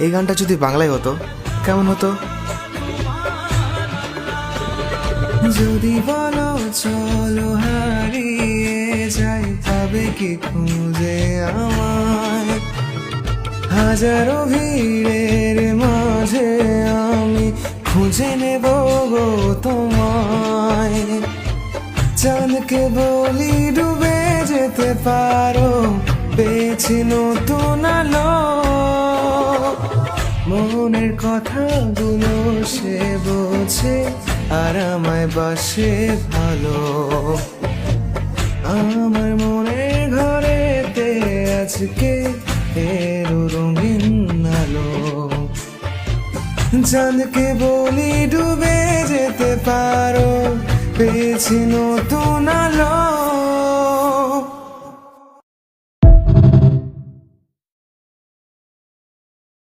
এই গানটা যদি বাংলায় হতো কেমন হতো? যদি বলো চলো হারিয়ে যাই, তবে কি খুঁজে আমায়? হাজারো ভিড়ের মাঝে আমি খুঁজে নেব গো তোমায়। চাঁদকে বলি ডুবে যেতে পারো, পেয়েছি নতুন আলো। মনের কথাগুলো সে বোঝে, আর আমায় বাসে ভালো। আমার মনের ঘরেতে আজকে এরো রঙিন আলো। চাঁদকে বলি ডুবে যেতে পারো, পেয়েছি নতুন আলো।